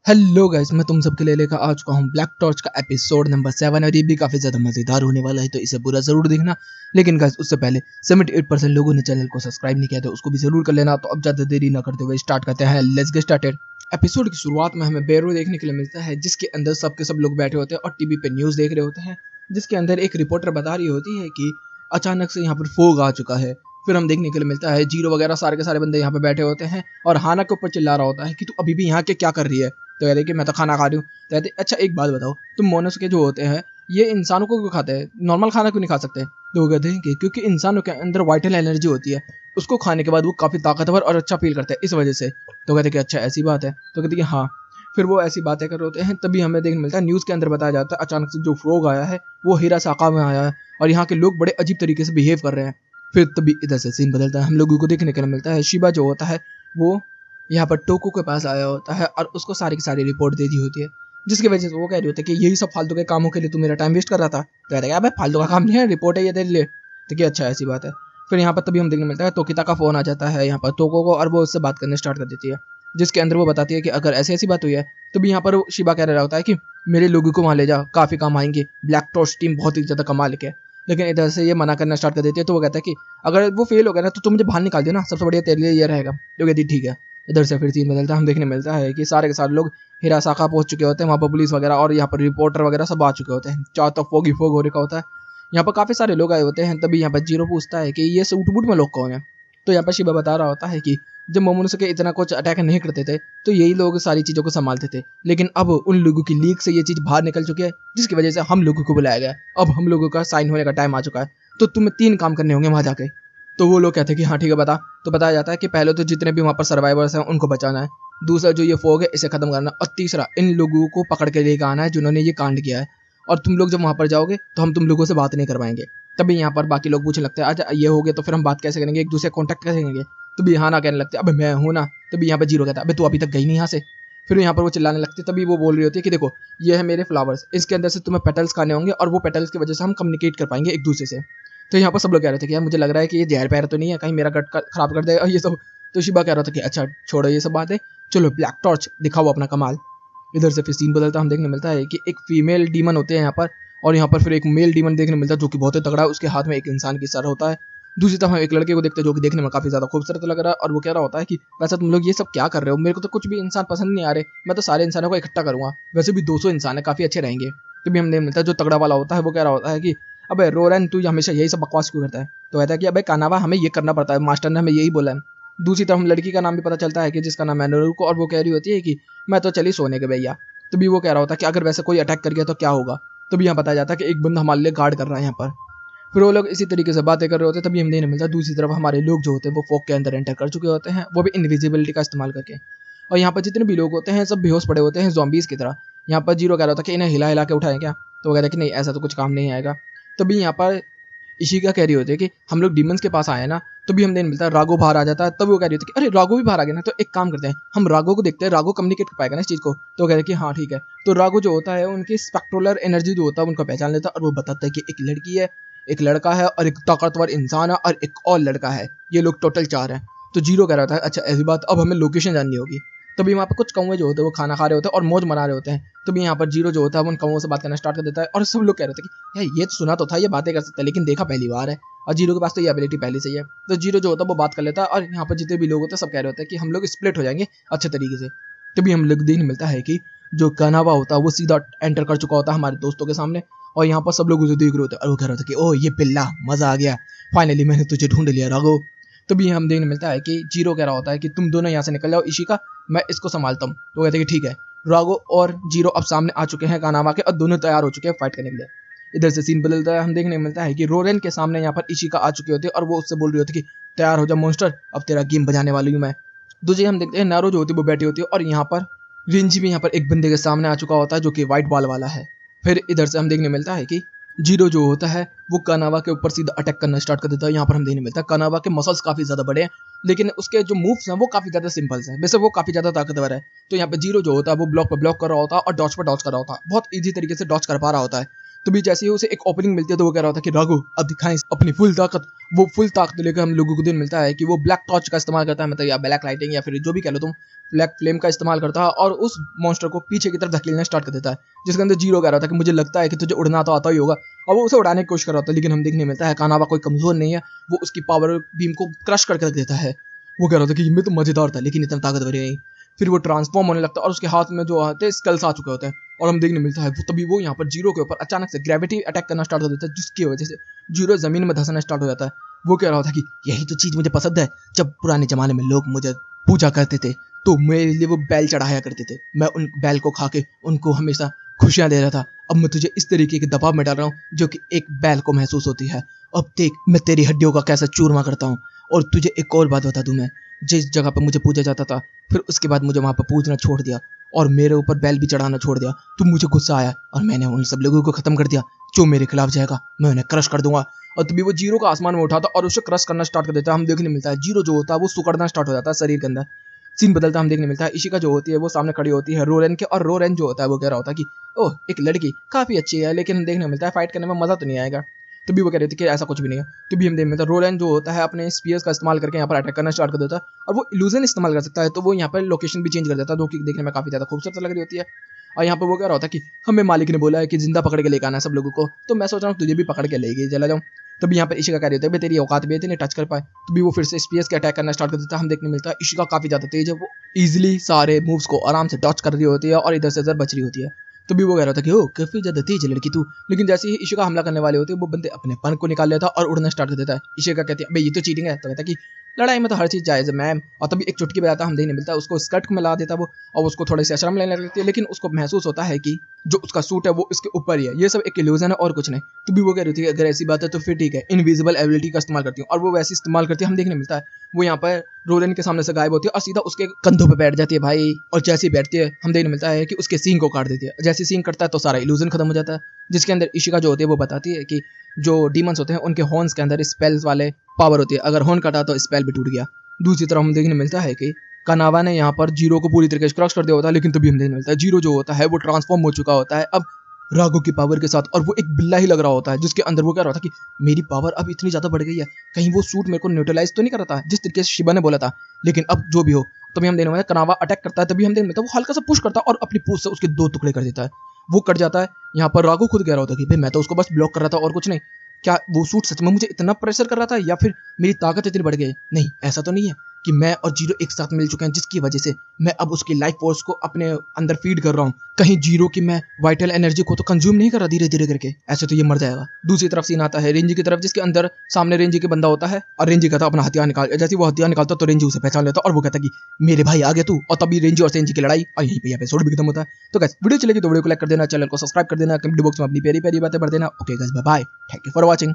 Hello guys, मैं तुम सबके लिए लेकर आ चुका हूँ ब्लैक टॉर्च का एपिसोड नंबर 7 और ये भी काफ़ी ज़्यादा मज़ेदार होने वाला है, तो इसे पूरा ज़रूर देखना। लेकिन गाइस उससे पहले 78% लोगों ने चैनल को सब्सक्राइब नहीं किया, तो उसको भी ज़रूर कर लेना। तो अब ज़्यादा देरी ना करते हुए स्टार्ट करते हैं। Let's get started. एपिसोड की शुरुआत में हमें बेरो देखने के लिए मिलता है, जिसके अंदर सबके सब लोग बैठे होते हैं और टीवी पे न्यूज़ देख रहे होते हैं, जिसके अंदर एक रिपोर्टर बता रही होती है कि अचानक से यहाँ पर फोग आ चुका है। फिर हम देखने के लिए मिलता है जीरो वगैरह सारे के सारे बंदे यहाँ पे बैठे होते हैं और हाना के ऊपर चिल्ला रहा होता है कि तू अभी भी यहाँ के क्या कर रही है। तो कहते हैं कि मैं तो खाना खा रही हूँ। तो कहते अच्छा एक बात बताओ, तुम मोनोसके जो होते हैं ये इंसानों को क्यों खाते हैं, नॉर्मल खाना क्यों नहीं खा सकते। तो वो कहते हैं कि क्योंकि इंसानों के अंदर वाइटल एनर्जी होती है, उसको खाने के बाद वो काफ़ी ताकतवर और अच्छा फील करते हैं इस वजह से। तो कहते हैं कि अच्छा ऐसी बात है। तो कहते हैं कि हाँ। फिर वो ऐसी बातें कर रहे होते हैं, तभी हमें देखने मिलता है न्यूज़ के अंदर बताया जाता है अचानक से जो फ्रोग आया है वो हिरासाका में आया है और यहाँ के लोग बड़े अजीब तरीके से बिहेव कर रहे हैं। फिर तभी इधर से सीन बदलता है, हम लोगों को देखने के लिए मिलता है शिबा जो होता है वो यहाँ पर टोको के पास आया होता है और उसको सारी की सारी रिपोर्ट दे दी होती है, जिसकी वजह से वो कह रही होती है कि यही सब फालतू के कामों के लिए तू मेरा टाइम वेस्ट कर रहा था। तो कहता है अबे फालतू का काम नहीं है, रिपोर्ट है ये तेरे लिए। तो क्या अच्छा ऐसी बात है। फिर यहाँ पर तभी हम देखने मिलता है तोकिता का फोन आ जाता है यहाँ पर टोको को और वो उससे बात करने स्टार्ट कर देती है, जिसके अंदर वो बताती है कि अगर ऐसी ऐसी बात हुई है तो भी यहाँ पर शिबा कह रहा होता है कि मेरे लोगों को वहाँ ले जा, काफ़ी काम आएंगे, ब्लैक टॉर्च टीम बहुत ही ज़्यादा कमाल के। लेकिन इधर से ये मना करना स्टार्ट कर देती है, तो वो कहता है कि अगर वो फेल हो गया ना तो तुम मुझे बाहर निकाल दो ना, सबसे बढ़िया तेरे लिए ये रहेगा। तो कहती ठीक है। इधर से फिर सीन बदलता है, हम देखने मिलता है कि सारे के सारे लोग हिरासाका पहुंच चुके होते हैं, वहाँ पर पुलिस वगैरह और यहाँ पर रिपोर्टर वगैरह सब आ चुके होते हैं, चारों तरफ फोग ही फोग हो रखा होता है। यहाँ पर काफ़ी सारे लोग आए होते हैं, तभी यहाँ पर जीरो पूछता है कि ये सूट बूट में लोग कौन है। तो यहाँ पर शिबा बता रहा होता है कि जब मोमोनोसुके इतना कुछ अटैक नहीं करते थे तो यही लोग सारी चीज़ों को संभालते थे, लेकिन अब उन लोगों की लीक से ये चीज़ बाहर निकल चुकी है, जिसकी वजह से हम लोगों को बुलाया गया। अब हम लोगों का साइन होने का टाइम आ चुका है, तो तुम्हें 3 काम करने होंगे वहाँ जाके। तो वो लोग कहते हैं कि हाँ ठीक है बता। तो बताया जाता है कि पहले तो जितने भी वहाँ पर सर्वाइवर्स हैं उनको बचाना है, दूसरा जो ये फोग है इसे खत्म करना, और तीसरा इन लोगों को पकड़ के लेकर आना है जिन्होंने ये कांड किया है। और तुम लोग जब वहाँ पर जाओगे तो हम तुम लोगों से बात नहीं करवाएंगे। तभी यहाँ पर बाकी लोग पूछने लगते हैं अच्छा ये हो गया तो फिर हम बात कैसे करेंगे, एक दूसरे कॉन्टैक्ट कैसे करेंगे। तभी हाँ ना कहने लगते हैं, अबे मैं हूँ ना। तभी यहाँ पर जीरो कहता है अबे तू अभी तक गई नहीं यहाँ से। फिर यहाँ पर वो चिल्लाने लगते, तभी वो बोल रही होती है कि देखो ये है मेरे फ्लावर्स, इसके अंदर से तुम्हें पेटल्स खाने होंगे और वो पेटल्स की वजह से हम कम्युनिकेट कर पाएंगे एक दूसरे से। तो यहाँ पर सब लोग कह रहे थे कि यार मुझे लग रहा है कि ये जहर पैर तो नहीं है, कहीं मेरा गट खराब कर देगा ये सब। तो शिबा कह रहा था कि अच्छा छोड़ो ये सब बातें, चलो ब्लैक टॉर्च दिखाओ अपना कमाल। इधर से फिर सीन बदलता हम देखने मिलता है कि एक फीमेल डीमन होते हैं यहाँ पर, और यहाँ पर फिर एक मेल डीमन देखने मिलता है जो कि बहुत ही तगड़ा है, उसके हाथ में एक इंसान की सर होता है। दूसरी तरफ हम एक लड़के को देखते हैं जो कि देखने में काफ़ी ज़्यादा खूबसूरत लग रहा है, और वो कह रहा होता है कि वैसे तुम लोग ये सब क्या कर रहे हो, मेरे को तो कुछ भी इंसान पसंद नहीं आ रहे, मैं तो सारे इंसानों को इकट्ठा करूँगा, वैसे भी 200 इंसान है, काफ़ी अच्छे रहेंगे। तभी हम देख मिलता है जो तगड़ा वाला होता है वो कह रहा होता है कि अबे रोरन तू हमेशा यही सब बकवास क्यों करता है। तो कहता है कि अबे कानावा हमें ये करना पड़ता है, मास्टर ने हमें यही बोला है। दूसरी तरफ हम लड़की का नाम भी पता चलता है कि जिसका नाम है नरुको, और वो कह रही होती है कि मैं तो चली सोने के भैया। तभी वो कह रहा होता है कि अगर वैसे कोई अटैक कर गया तो क्या होगा। तभी यहाँ बताया जाता है कि एक बंदा हमारे लिए गार्ड कर रहा है यहाँ पर। फिर वो लोग इसी तरीके से बातें कर रहे होते हैं, तभी हम देखने मिलता है दूसरी तरफ हमारे लोग जो होते हैं वो फोक के अंदर एंटर कर चुके होते हैं, वो भी इनविजिबिलिटी का इस्तेमाल करके। और यहाँ पर जितने भी लोग होते हैं सब बेहोश पड़े होते हैं जॉम्बीज की तरह। यहाँ पर जीरो कह रहा होता है कि इन्हें हिला हिला के उठाएं क्या। तो वो कहता है कि नहीं ऐसा तो कुछ काम नहीं आएगा। तभी यहाँ पर इशिका कह रही होती है कि हम लोग डीमंस के पास आए ना। तो भी हम देखने मिलता है रागो बाहर आ जाता है, तब वो कह रही होती है कि अरे रागो भी बाहर आ गया ना, तो एक काम करते हैं हम रागो को देखते हैं, रागो कम्युनिकेट कर पाएगा ना इस चीज़ को। तो वो कहते हैं कि हाँ ठीक है। तो रागो जो होता है उनकी स्पेक्ट्रोलर एनर्जी जो होता है उनको पहचान लेता है, और वो बताता है कि एक लड़की है, एक लड़का है और एक ताकतवर इंसान है और एक और लड़का है, ये लोग टोटल 4 हैं। तो जीरो कह रहा था अच्छा ऐसी बात, अब हमें लोकेशन जाननी होगी। तभी वहाँ पर कुछ कौवे जो होते हैं वो खाना खा रहे होते हैं और मौज मना रहे होते हैं। तभी यहाँ पर जीरो जो होता है वो उन कौवों से बात करना स्टार्ट कर देता है, और सब लोग कह रहे थे कि यार ये तो सुना तो था ये बातें कर सकता है, लेकिन देखा पहली बार है, और जीरो के पास तो ये एबिलिटी पहले से ही है। तो जीरो जो होता है वो बात कर लेता है, और यहाँ पर जितने भी लोग होते हैं सब कह रहे होते हैं कि हम लोग स्प्लिट हो जाएंगे अच्छे तरीके से। तभी हम लोग देखने मिलता है कि जो कानावा होता है वो सीधा एंटर कर चुका होता है हमारे दोस्तों के सामने, और यहाँ पर सब लोग उसे देख रहे होते हैं और वो कह रहे थे कि ओह ये पिल्ला मजा आ गया, फाइनली मैंने तुझे ढूंढ लिया राघव। तभी हम देखने मिलता है कि जीरो कह रहा होता है कि तुम दोनों यहाँ से निकल जाओ इशिका, मैं इसको संभालता हूँ। तो कहते हैं कि ठीक है। राघव और जीरो अब सामने आ चुके हैं कानावा के, और दोनों तैयार हो चुके हैं फाइट करने के लिए। इधर से सीन बदलता है, हम देखने को मिलता है कि रोरेन के सामने यहाँ पर इशिका आ चुकी होती है, और वो उससे बोल रही होती है कि तैयार हो जा मॉन्स्टर, अब तेरा गेम बजाने वाली हूँ मैं। दूसरी हम देखते हैं नारो जो होती है वो बैठी होती है, और यहाँ पर रिंजी भी यहाँ पर एक बंदे के सामने आ चुका होता है जो कि व्हाइट बॉल वाला है। फिर इधर से हम देखने मिलता है कि जीरो जो होता है वो कानावा के ऊपर सीधा अटैक करना स्टार्ट कर देता है। यहाँ पर हम देखने मिलता है कानावा के मसल्स काफ़ी ज़्यादा बड़े हैं, लेकिन उसके जो मूव्स हैं वो काफ़ी ज़्यादा सिंपल्स हैं, वैसे वो काफ़ी ज़्यादा ताकतवर है। तो यहाँ पे जीरो जो होता है वो ब्लॉक पर ब्लॉक कर रहा होता है और डॉच पर डॉच कर रहा होता है, बहुत ईजी तरीके से डॉच कर पा रहा होता है। तो भी जैसे ही उसे एक ओपनिंग मिलती है तो वो कह रहा था कि राघव अब दिखाएं अपनी फुल ताकत। वो फुल ताकत लेकर हम लोगों को दिन मिलता है कि वो ब्लैक टॉर्च का इस्तेमाल करता है, मतलब या ब्लैक लाइटिंग या फिर जो भी कह लो तुम, ब्लैक फ्लेम का इस्तेमाल करता है और उस मॉन्स्टर को पीछे की तरफ धकेलना स्टार्ट कर देता है, जिसके अंदर जीरो कह रहा था कि मुझे लगता है कि तुझे उड़ना तो आता ही होगा, और वो उसे उड़ाने की कोशिश कर रहा था। लेकिन हम देखने मिलता है कानावा कोई कमजोर नहीं है, वो उसकी पावर बीम को क्रश करके रख देता है। वो कह रहा था कि मैं तो मजेदार था लेकिन इतना ताकतवर नहीं। फिर वो ट्रांसफॉर्म होने लगता है और उसके हाथ में जो आते हैं स्कल्स आ चुके होते हैं, और हम देखने मिलता है तभी वो यहाँ पर जीरो के ऊपर अचानक से ग्रेविटी अटैक करना स्टार्ट हो जाता है, जिसकी वजह से जीरो जमीन में धंसना स्टार्ट हो जाता है। वो कह रहा था कि यही तो चीज मुझे पसंद है, जब पुराने जमाने में लोग मुझे पूजा करते थे तो मेरे लिए वो बैल चढ़ाया करते थे, मैं उन बैल को खा के उनको हमेशा खुशियां दे रहा था। अब मैं तुझे इस तरीके के दबाव में डाल रहा हूँ जो कि एक बैल को महसूस होती है। अब देख मैं तेरी हड्डियों का कैसा चूरमा करता हूँ। और तुझे एक और बात बता दूं, मैं जिस जगह पर मुझे पूजा जाता था फिर उसके बाद मुझे वहां पर पूजना छोड़ दिया और मेरे ऊपर बैल भी चढ़ाना छोड़ दिया, तो मुझे गुस्सा आया और मैंने उन सब लोगों को खत्म कर दिया जो मेरे खिलाफ जाएगा, मैं उन्हें क्रश कर दूंगा। और तभी वो जीरो का आसमान में उठाता और उसे क्रश करना स्टार्ट कर देता है। हम देखने मिलता है जीरो जो होता है वो सुकड़ना स्टार्ट हो जाता है शरीर के अंदर। सीन बदलता हम देखने मिलता है इशिका जो होती है वो सामने खड़ी होती है रोरेन के, और रोरेन जो होता है वो कह रहा होता है कि ओह एक लड़की काफी अच्छी है, लेकिन देखने मिलता है फाइट करने में मजा तो नहीं आएगा। तो भी वो कह रही थी कि ऐसा कुछ भी नहीं है। तो भी हम देखने मिलता है रोरेन जो होता है अपने स्पीयर्स का इस्तेमाल करके यहाँ पर अटैक करना स्टार्ट कर देता है, और वो इल्यूजन इस्तेमाल कर सकता है, तो वो यहाँ पर लोकेशन भी चेंज कर देता है, जो कि देखने में काफी ज्यादा खूबसूरत लग रही होती है। और यहाँ पर वो कह रहा होता है कि हमें मालिक ने बोला है कि जिंदा पकड़ के लेकर आना है सब लोगों को, तो मैं सोच रहा हूँ तुझे भी पकड़ के लेके चला जाऊँ। तभी यहाँ पर इशिका कह रही होती है तेरी औकात भी है इतने टच कर पाए। तो भी वो फिर से स्पीयर्स के अटैक करना स्टार्ट कर देता है। हम देखने मिलता है इशिका काफी ज्यादा तेज है, वो इजिली सारे मूव्स को आराम से डॉच कर रही होती है और इधर से इधर बच रही होती है। तो भी वो कह रहा था कि ओ काफी ज्यादा तेज है लड़की तू, लेकिन जैसे ही इशिका हमला करने वाले होते हैं वो बंदे अपने पंख को निकाल लेता है और उड़ना स्टार्ट कर देता है। इशिका कहती है भाई ये तो चीटिंग है, तो कहता है कि लड़ाई में तो हर चीज जायज है मैम। और तभी एक चुटकी बजाता हम देखने मिलता है उसको स्कर्ट में ला देता वो, और उसको थोड़ी सी शर्म लेने लगती है, लेकिन उसको महसूस होता है कि जो उसका सूट है वो इसके ऊपर ही है, ये सब एक इल्यूजन है और कुछ नहीं। तो भी वो कह रही थी अगर ऐसी बात है तो फिर ठीक है, इनविजिबल एबिलिटी का इस्तेमाल करती हूँ, और वो वैसे इस्तेमाल करती है। हम देखने मिलता है वो यहाँ पर रोलन के सामने से गायब होती है और सीधा उसके कंधों पे बैठ जाती है भाई, और जैसे ही बैठती है हम देखने मिलता है कि उसके सींग को काट देती है। जैसे सींग कटता है तो सारा इल्यूजन खत्म हो जाता है, जिसके अंदर इशिका जो होती है वो बताती है कि जो डीमंस होते हैं उनके हॉर्न्स के अंदर स्पेल्स वाले पावर होती है, अगर हॉर्न कटा तो स्पेल भी टूट गया। दूसरी तरफ हम देखने मिलता है कि कानावा ने यहाँ पर जीरो को पूरी तरीके से क्रश कर दिया होता है, लेकिन तभी हम देखने मिलता है जीरो जो होता है वो ट्रांसफॉर्म हो चुका होता है अब राघव की पावर के साथ, और वो एक बिल्ला ही लग रहा होता है, जिसके अंदर वो कह रहा था कि मेरी पावर अब इतनी ज्यादा बढ़ गई है, कहीं वो सूट मेरे को न्यूट्रलाइज तो नहीं कर रहा था जिस तरीके से शिबा ने बोला था। लेकिन अब जो भी हो, तभी हम देखने में कनावा अटैक करता है, तभी हम देखने में वो हल्का सा पुश करता है और अपनी पूछ से उसके दो टुकड़े कर देता है, वो कट जाता है। यहाँ पर राघव खुद कह रहा होता है कि भाई मैं तो उसको बस ब्लॉक कर रहा था और कुछ नहीं। क्या वो सूट सच में मुझे इतना प्रेशर कर रहा था या फिर मेरी ताकत इतनी बढ़ गई? नहीं, ऐसा तो नहीं है कि मैं और जीरो एक साथ मिल चुके हैं जिसकी वजह से मैं अब उसकी लाइफ फोर्स को अपने अंदर फीड कर रहा हूँ। कहीं जीरो की मैं वाइटल एनर्जी को तो कंज्यूम नहीं कर रहा धीरे धीरे करके, ऐसे तो ये मर जाएगा। दूसरी तरफ सीन आता है रेंजी की तरफ, जिसके अंदर सामने रेंजी के बंदा होता है और रेंजी कहता अपना हथियार निकाल। जैसे वो हथियार निकालता तो रेंजी उसे पहचान लेता और वो कहता कि मेरे भाई आ गए तू, और तभी रेंजी और सेंजी की लड़ाई, और यहीं पे एपिसोड भी खत्म होता है। तो गाइस वीडियो चलेगी तो वीडियो को लाइक कर देना, चैनल को सब्सक्राइब कर देना, कमेंट बॉक्स में अपनी प्यारी प्यारी बातें भर देना। Okay guys bye bye, thank you for watching.